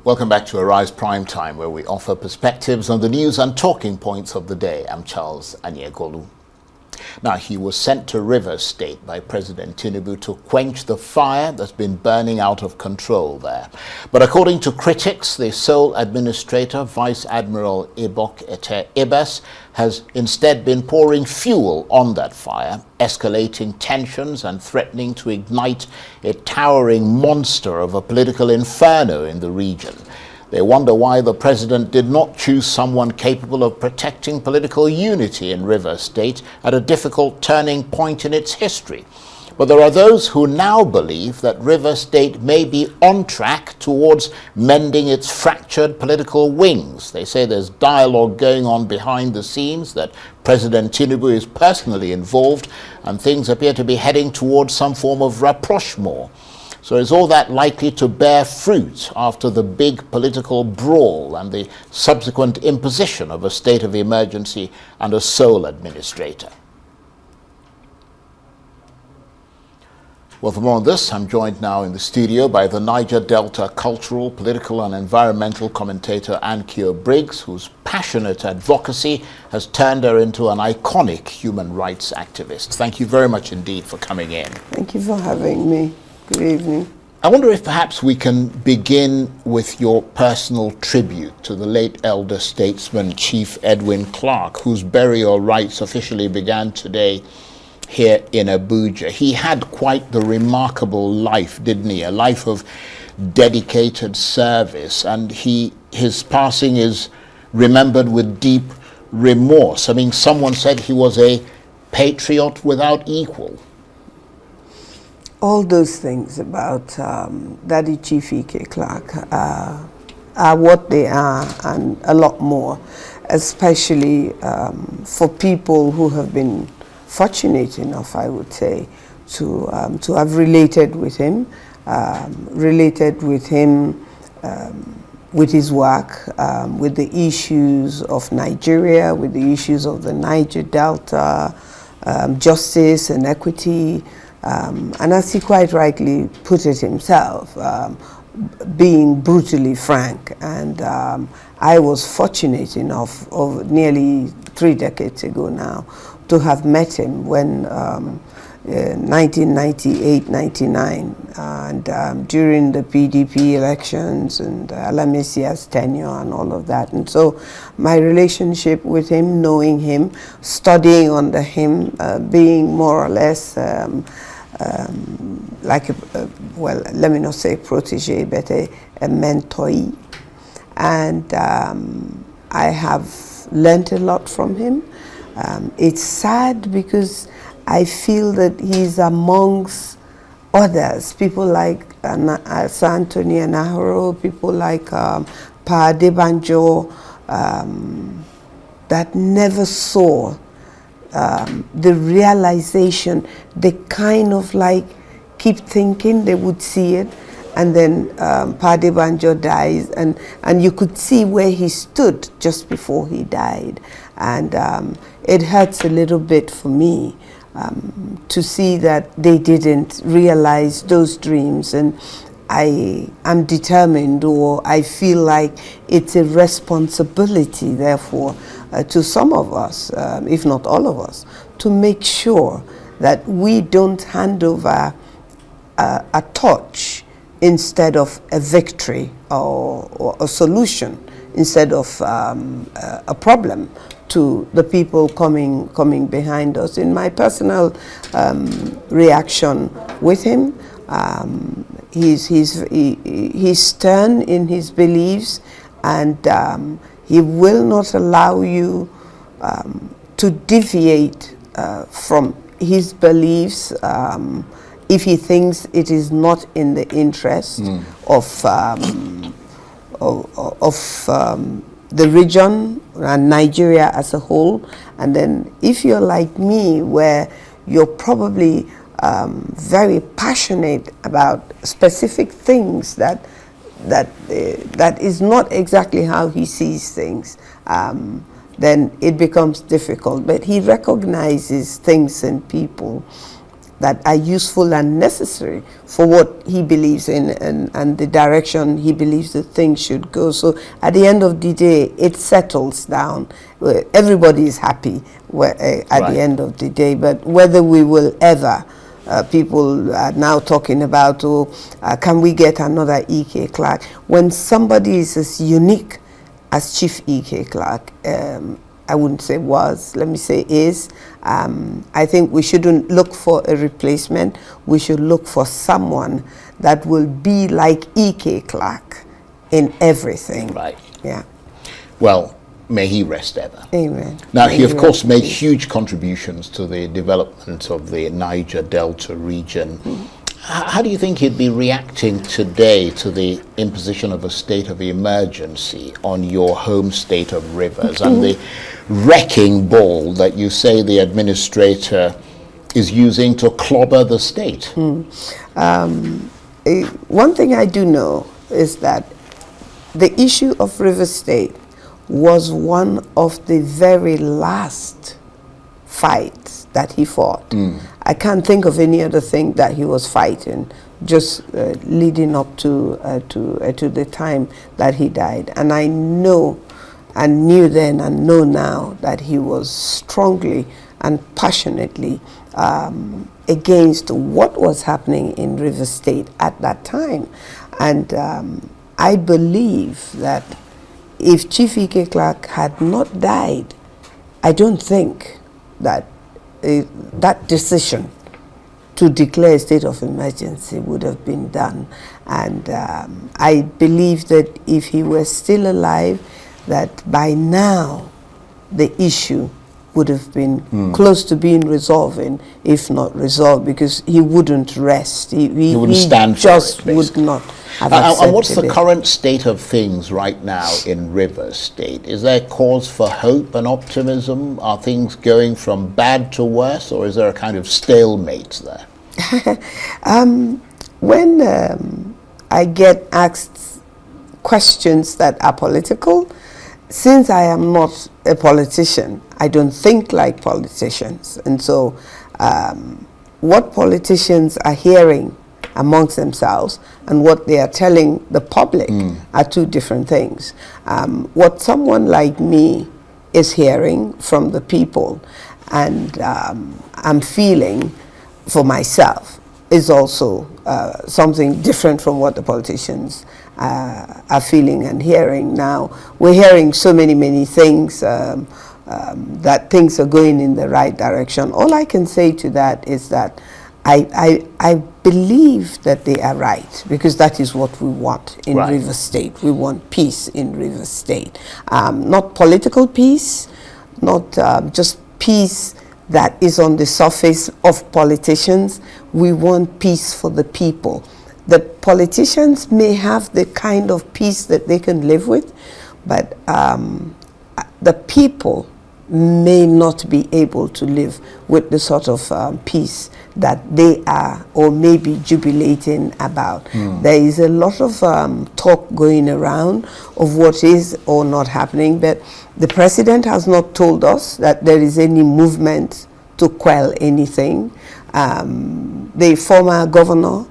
Welcome back to Arise Prime Time, where we offer perspectives on the news and talking points of the day. I'm Charles Ann-Kio. Now, he was sent to Rivers State by President Tinubu to quench the fire that's been burning out of control there. But according to critics, the sole administrator, Vice Admiral Ibok Ete Ibes, has instead been pouring fuel on that fire, escalating tensions and threatening to ignite a towering monster of a political inferno in the region. They wonder why the president did not choose someone capable of protecting political unity in Rivers State at a difficult turning point in its history. But there are those who now believe that Rivers State may be on track towards mending its fractured political wings. They say there's dialogue going on behind the scenes, that President Tinubu is personally involved, and things appear to be heading towards some form of rapprochement. So is all that likely to bear fruit after the big political brawl and the subsequent imposition of a state of emergency and a sole administrator? Well, for more on this, I'm joined now in the studio by the Niger-Delta cultural, political and environmental commentator Ann-Kio Briggs, whose passionate advocacy has turned her into an iconic human rights activist. Thank you very much indeed for coming in. Thank you for having me. Good evening. I wonder if perhaps we can begin with your personal tribute to the late elder statesman Chief Edwin Clark, whose burial rites officially began today here in Abuja. He had quite the remarkable life, didn't he? A life of dedicated service, and his passing is remembered with deep remorse. I mean, someone said he was a patriot without equal. All those things about Daddy Chief E.K. Clark are what they are, and a lot more, especially for people who have been fortunate enough, I would say, to have related with him with his work, with the issues of Nigeria, with the issues of the Niger-Delta, justice and equity. And as he quite rightly put it himself, being brutally frank. And I was fortunate enough, of nearly 3 decades ago now, to have met him when 1998-99, and during the PDP elections and Alamisia's tenure and all of that. And so my relationship with him, knowing him, studying under him, being more or less like well, let me not say protege, but a mentoree. And I have learned a lot from him. It's sad because I feel that he's amongst others, people like Sir Anthony Anahoro, people like Pa Adebanjo, that never saw the realization. They kind of like keep thinking they would see it, and then Pa Adebanjo dies, and you could see where he stood just before he died. And it hurts a little bit for me to see that they didn't realize those dreams. And I am determined, or I feel like it's a responsibility, therefore, to some of us, if not all of us, to make sure that we don't hand over a torch instead of a victory, or a solution instead of a problem to the people coming behind us. In my personal reaction with him, he's stern in his beliefs, and he will not allow you to deviate from his beliefs if he thinks it is not in the interest of the region and Nigeria as a whole. And then if you're like me, where you're probably very passionate about specific things that is not exactly how he sees things, then it becomes difficult. But he recognizes things in people that are useful and necessary for what he believes in and the direction he believes the thing should go. So at the end of the day, it settles down. Everybody is happy at the end of the day, but whether we will ever, people are now talking about, can we get another E.K. Clark? When somebody is as unique as Chief E.K. Clark, I wouldn't say was, let me say is. I think we shouldn't look for a replacement. We should look for someone that will be like E.K. Clark in everything. Right. Yeah. Well, may he rest ever. Amen. Now, he of course made huge contributions to the development of the Niger-Delta region. How do you think he'd be reacting today to the imposition of a state of emergency on your home state of Rivers and the wrecking ball that you say the administrator is using to clobber the state? One thing I do know is that the issue of Rivers State was one of the very last fights that he fought. I can't think of any other thing that he was fighting, just leading up to the time that he died. And I know, and knew then and know now, that he was strongly and passionately against what was happening in Rivers State at that time. And I believe that if Chief E.K. Clark had not died, I don't think that that decision to declare a state of emergency would have been done. And I believe that if he were still alive, that by now the issue would have been close to being resolving, if not resolved, because he wouldn't rest. He wouldn't stand for it, just would not have and what's the accepted it. current state of things right now in Rivers State? Is there cause for hope and optimism? Are things going from bad to worse, or is there a kind of stalemate there? When I get asked questions that are political, since I am not a politician, I don't think like politicians. And so what politicians are hearing amongst themselves and what they are telling the public are two different things. What someone like me is hearing from the people and I'm feeling for myself is also something different from what the politicians are feeling and hearing. Now, we're hearing so many things, that things are going in the right direction. All I can say to that is that I believe that they are right, because that is what we want in Rivers State. We want peace in Rivers State. Not political peace, not just peace that is on the surface of politicians. We want peace for the people. The politicians may have the kind of peace that they can live with, but the people may not be able to live with the sort of peace that they are or may be jubilating about. There is a lot of talk going around of what is or not happening, but the president has not told us that there is any movement to quell anything. The former governor,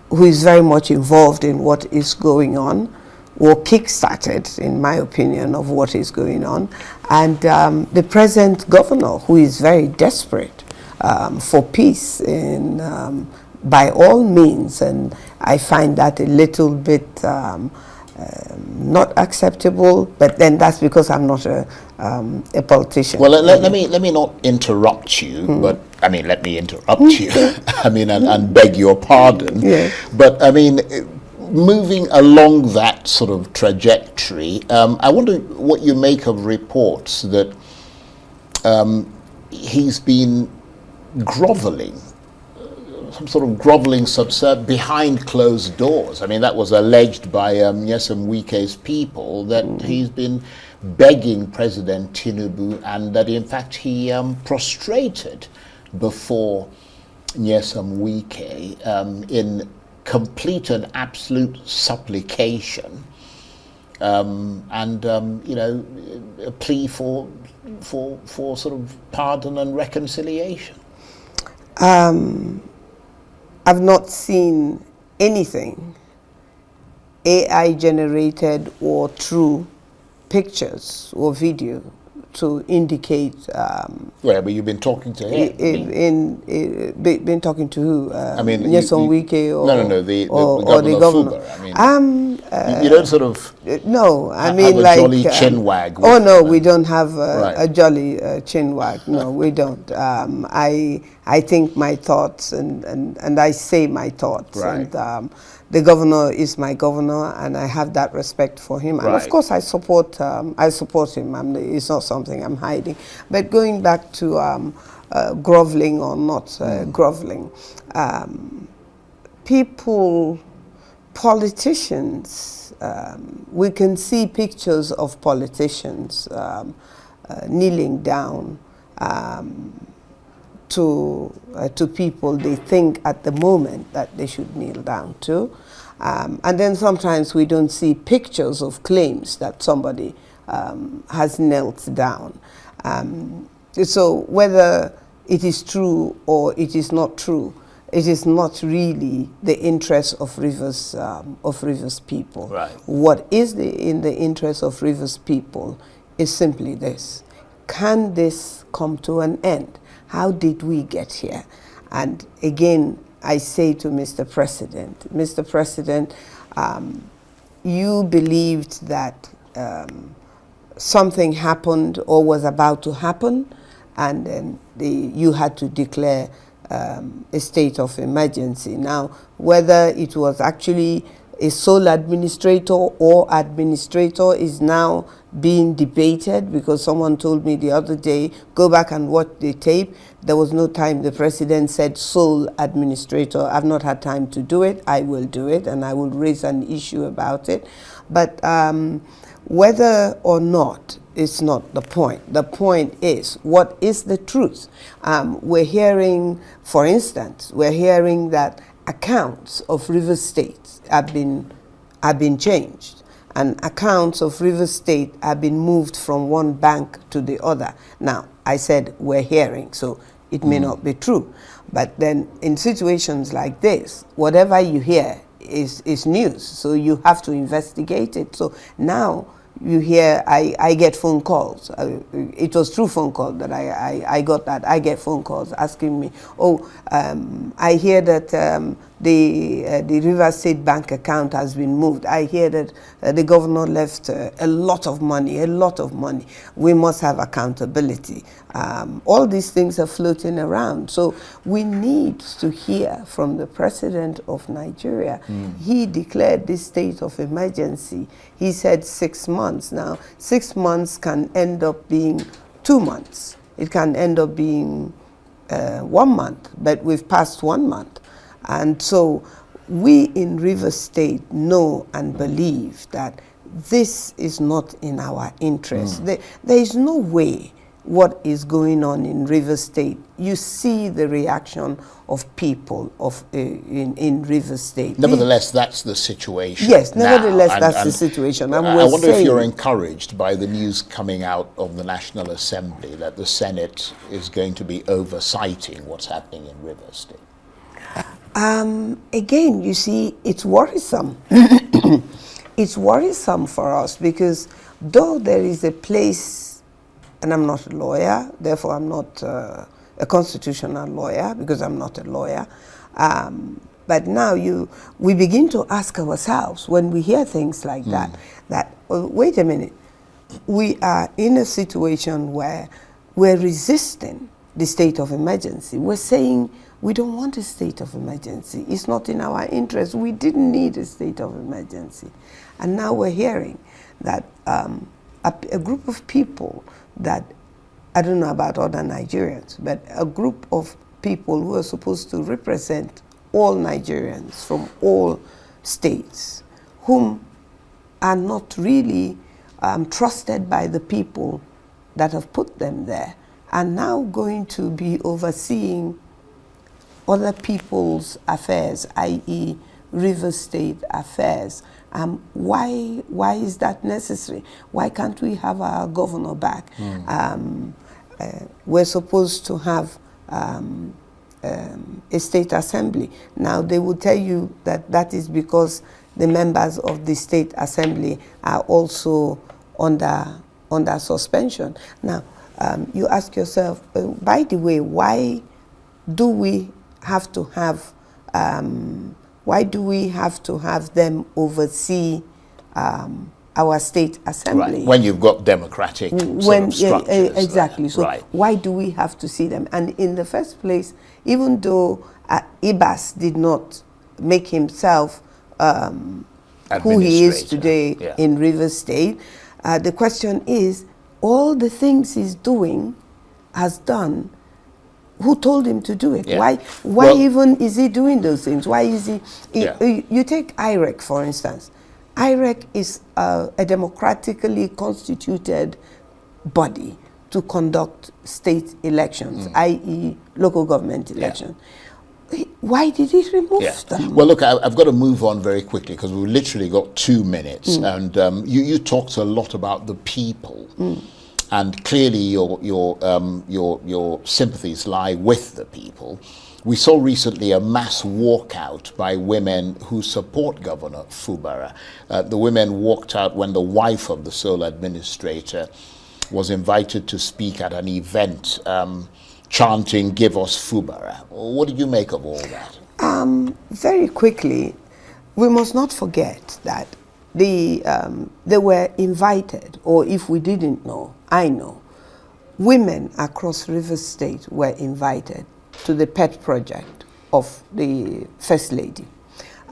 who is very much involved in what is going on, or kick-started, in my opinion, of what is going on, and the present governor, who is very desperate for peace in, by all means, and I find that a little bit not acceptable, but then that's because I'm not a politician. Well, let me not interrupt you, but I mean, let me interrupt you. I mean, and beg your pardon. Yeah. But I mean, moving along that sort of trajectory, I wonder what you make of reports that he's been groveling, some sort of groveling behind closed doors. I mean, that was alleged by Nyesom Wike's people, that he's been begging President Tinubu, and that in fact he prostrated before Nyesom Wike in complete and absolute supplication, and you know, a plea for sort of pardon and reconciliation. I've not seen anything AI generated or true pictures or video to indicate. Well, but you've been talking to him. Been talking to who? I mean, Nyesom Wike or no, the governor of Fuba. I mean, you don't sort of no. I mean, have a like jolly chin wag. Oh no, them, we don't have right. a jolly chin wag. No, we don't. I think my thoughts and I say my thoughts. Right. And the governor is my governor, and I have that respect for him. And of course, I support him. It's not something I'm hiding. But going back to groveling or not groveling, politicians, we can see pictures of politicians kneeling down to people they think at the moment that they should kneel down to. And then sometimes we don't see pictures of claims that somebody has knelt down. So whether it is true or it is not true, it is not really the interest of Rivers people. Right. What is in the interest of Rivers people is simply this: can this come to an end? How did we get here? And again, I say to Mr. President, you believed that something happened or was about to happen, and then you had to declare a state of emergency. Now, whether it was actually a sole administrator or administrator is now being debated, because someone told me the other day, go back and watch the tape. There was no time. The president said sole administrator. I've not had time to do it. I will do it, and I will raise an issue about it. But whether or not, it's not the point. The point is, what is the truth? We're hearing, for instance, that accounts of River State have been changed, and accounts of River State have been moved from one bank to the other. Now, I said we're hearing, so it may not be true. But then in situations like this, whatever you hear is news, so you have to investigate it. So now you hear, I get phone calls. It was through phone call that I got that. I get phone calls asking me, I hear that the River State bank account has been moved. I hear that the governor left a lot of money. We must have accountability. All these things are floating around. So we need to hear from the president of Nigeria. He declared this state of emergency. He said 6 months. Now, 6 months can end up being 2 months. It can end up being 1 month, but we've passed 1 month. And so we in River State know and believe that this is not in our interest. There is no way what is going on in River State. You see the reaction of people in River State. Nevertheless, that's the situation. Yes, now. nevertheless, that's the situation. And I wonder if you're encouraged by the news coming out of the National Assembly that the Senate is going to be oversighting what's happening in River State. Again, you see, it's worrisome. It's worrisome for us because though there is a place, and I'm not a lawyer, therefore I'm not a constitutional lawyer because I'm not a lawyer, but now we begin to ask ourselves when we hear things like that, wait a minute, we are in a situation where we're resisting the state of emergency. We're saying we don't want a state of emergency. It's not in our interest. We didn't need a state of emergency. And now we're hearing that a group of people that, I don't know about other Nigerians, but a group of people who are supposed to represent all Nigerians from all states, whom are not really trusted by the people that have put them there, are now going to be overseeing other people's affairs, i.e. River State affairs. Why is that necessary? Why can't we have our governor back? We're supposed to have a state assembly. Now, they will tell you that that is because the members of the state assembly are also under suspension. Now, you ask yourself, by the way, why do we have to have them oversee our state assembly? Right. When you've got democratic sort of structures. Exactly. So right. Why do we have to see them? And in the first place, even though Ibas did not make himself who he is today in Rivers State, the question is, all the things he's doing, has done, who told him to do it? Yeah. Why even is he doing those things? Why is he? You take IREC, for instance. IREC is a democratically constituted body to conduct state elections, i.e. local government elections. Yeah. Why did he remove them? Well, look, I've got to move on very quickly because we've literally got 2 minutes. And you talked a lot about the people. And clearly your sympathies lie with the people. We saw recently a mass walkout by women who support Governor Fubara. The women walked out when the wife of the sole administrator was invited to speak at an event chanting, "Give us Fubara." What did you make of all that? Very quickly, we must not forget that they were invited, or if we didn't know, I know, women across Rivers State were invited to the pet project of the First Lady.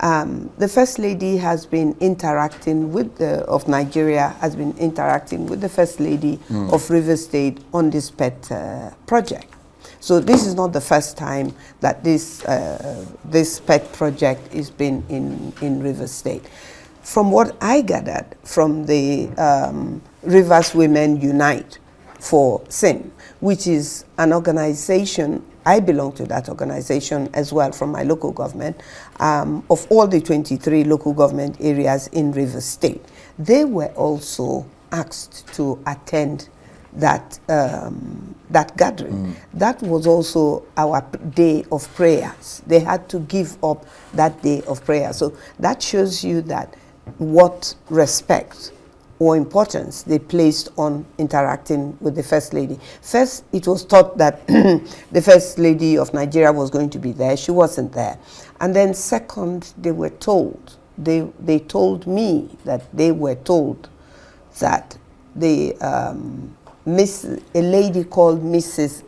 The First Lady has been interacting with of Nigeria, has been interacting with the First Lady of Rivers State on this pet project. So this is not the first time that this pet project has been in Rivers State. From what I gathered from the Rivers Women Unite for Sin, which is an organization, I belong to that organization as well from my local government, of all the 23 local government areas in Rivers State. They were also asked to attend that gathering. That was also our day of prayers. They had to give up that day of prayer. So that shows you that what respect or importance they placed on interacting with the First Lady. First, it was thought that the First Lady of Nigeria was going to be there. She wasn't there. And then second, they were told, they told me that they were told that a lady called Mrs.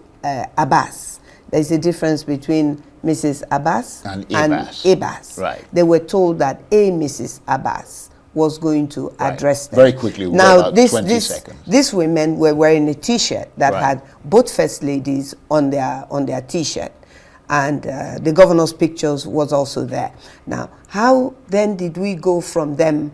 Abbas. There's a difference between Mrs. Abbas and Ibas. Right. They were told that a Mrs. Abbas was going to address them. Very quickly, now, about 20 seconds. These women were wearing a T-shirt that had both First Ladies on their T-shirt, and the governor's pictures was also there. Now, how then did we go from them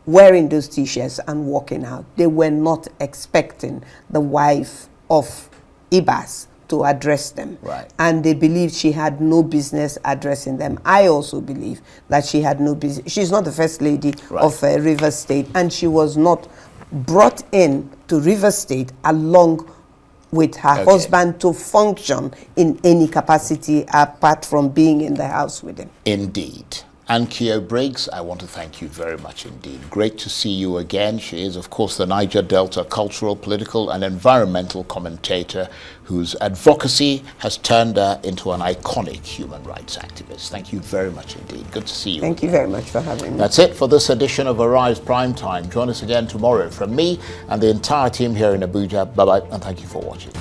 wearing those T-shirts and walking out? They were not expecting the wife of Ibas to address them. Right. And they believed she had no business addressing them. I also believe that she had no business. She's not the First Lady of Rivers State, and she was not brought in to Rivers State along with her husband to function in any capacity apart from being in the house with him. Indeed. Ann-Kio Briggs, I want to thank you very much indeed. Great to see you again. She is, of course, the Niger-Delta cultural, political, and environmental commentator whose advocacy has turned her into an iconic human rights activist. Thank you very much indeed. Good to see you. Thank you very much for having me. That's it for this edition of Arise Primetime. Join us again tomorrow from me and the entire team here in Abuja. Bye-bye, and thank you for watching.